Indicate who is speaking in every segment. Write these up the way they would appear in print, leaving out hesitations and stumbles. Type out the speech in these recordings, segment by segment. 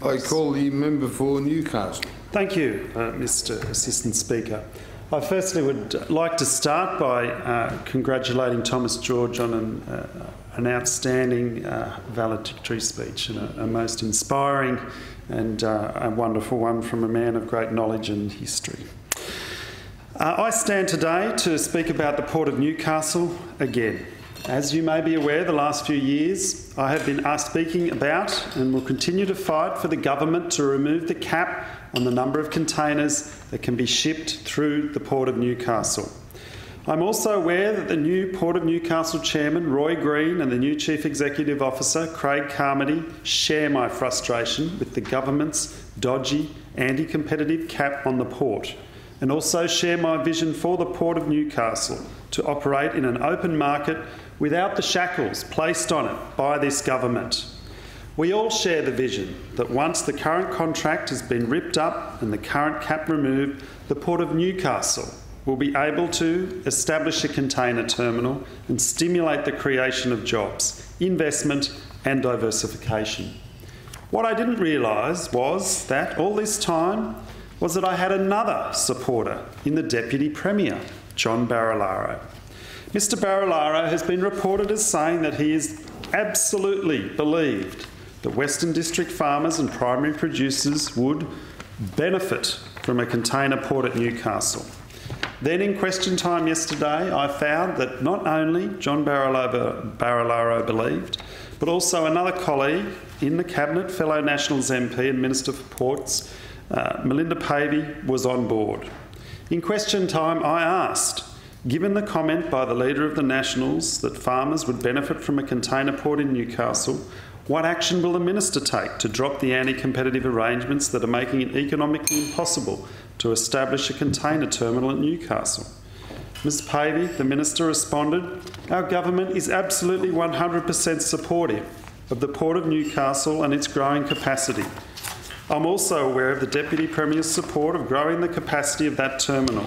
Speaker 1: I call the member for Newcastle.
Speaker 2: Thank you, Mr Assistant Speaker. I firstly would like to start by congratulating Thomas George on an outstanding valedictory speech and a most inspiring and a wonderful one from a man of great knowledge and history. I stand today to speak about the Port of Newcastle again. As you may be aware, the last few years I have been speaking about and will continue to fight for the government to remove the cap on the number of containers that can be shipped through the Port of Newcastle. I'm also aware that the new Port of Newcastle Chairman, Roy Green, and the new Chief Executive Officer, Craig Carmody, share my frustration with the government's dodgy, anti-competitive cap on the port, and also share my vision for the Port of Newcastle to operate in an open market without the shackles placed on it by this government. We all share the vision that once the current contract has been ripped up and the current cap removed, the Port of Newcastle will be able to establish a container terminal and stimulate the creation of jobs, investment and diversification. What I didn't realise was that all this time was that I had another supporter in the Deputy Premier, John Barilaro. Mr Barilaro has been reported as saying that he is absolutely believed that Western District farmers and primary producers would benefit from a container port at Newcastle. Then in question time yesterday, I found that not only John Barilaro believed, but also another colleague in the Cabinet, fellow Nationals MP and Minister for Ports, Melinda Pavey, was on board. In question time, I asked, given the comment by the Leader of the Nationals that farmers would benefit from a container port in Newcastle, what action will the Minister take to drop the anti-competitive arrangements that are making it economically impossible to establish a container terminal at Newcastle? Ms Pavey, the Minister, responded, "Our government is absolutely 100% supportive of the Port of Newcastle and its growing capacity. I'm also aware of the Deputy Premier's support of growing the capacity of that terminal.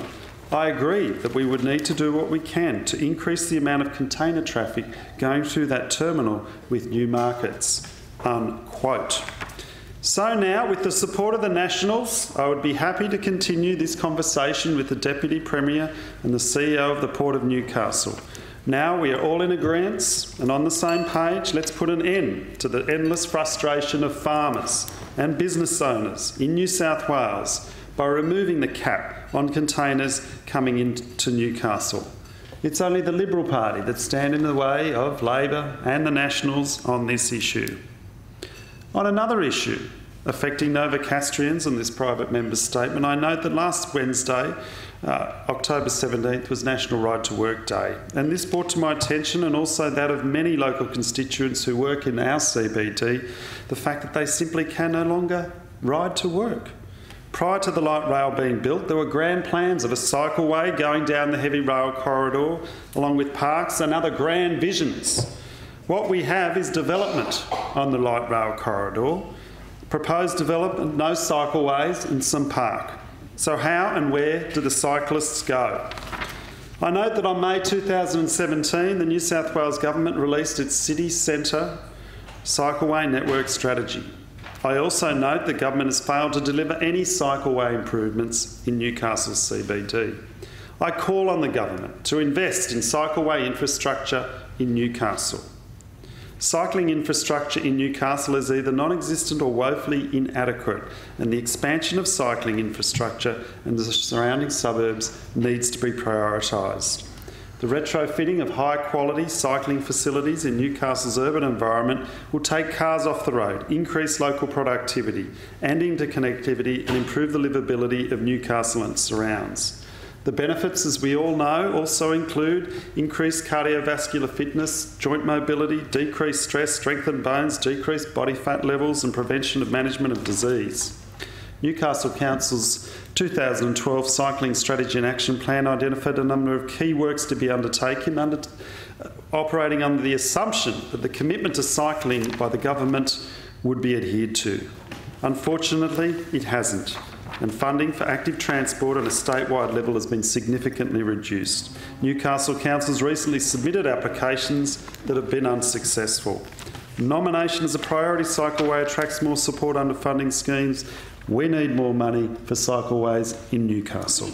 Speaker 2: I agree that we would need to do what we can to increase the amount of container traffic going through that terminal with new markets." Unquote. So now, with the support of the Nationals, I would be happy to continue this conversation with the Deputy Premier and the CEO of the Port of Newcastle. Now we are all in agreement and on the same page. Let's put an end to the endless frustration of farmers and business owners in New South Wales by removing the cap on containers coming into Newcastle. It's only the Liberal Party that stand in the way of Labor and the Nationals on this issue. On another issue affecting Novocastrians and this private member's statement, I note that last Wednesday, October 17th, was National Ride2Work Day, and this brought to my attention, and also that of many local constituents who work in our CBD, the fact that they simply can no longer ride to work. Prior to the light rail being built, there were grand plans of a cycleway going down the heavy rail corridor, along with parks and other grand visions. What we have is development on the light rail corridor, proposed development, no cycleways and some park. So how and where do the cyclists go? I note that on May 2017, the New South Wales Government released its City Centre Cycleway Network Strategy. I also note the government has failed to deliver any cycleway improvements in Newcastle CBD. I call on the government to invest in cycleway infrastructure in Newcastle. Cycling infrastructure in Newcastle is either non-existent or woefully inadequate, and the expansion of cycling infrastructure and the surrounding suburbs needs to be prioritised. The retrofitting of high-quality cycling facilities in Newcastle's urban environment will take cars off the road, increase local productivity and interconnectivity, and improve the livability of Newcastle and its surrounds. The benefits, as we all know, also include increased cardiovascular fitness, joint mobility, decreased stress, strengthened bones, decreased body fat levels and prevention of management of disease. Newcastle Council's 2012 Cycling Strategy and Action Plan identified a number of key works to be undertaken, operating under the assumption that the commitment to cycling by the government would be adhered to. Unfortunately, it hasn't, and funding for active transport at a statewide level has been significantly reduced. Newcastle Council has recently submitted applications that have been unsuccessful. Nomination as a priority, Cycleway attracts more support under funding schemes. We need more money for cycleways in Newcastle.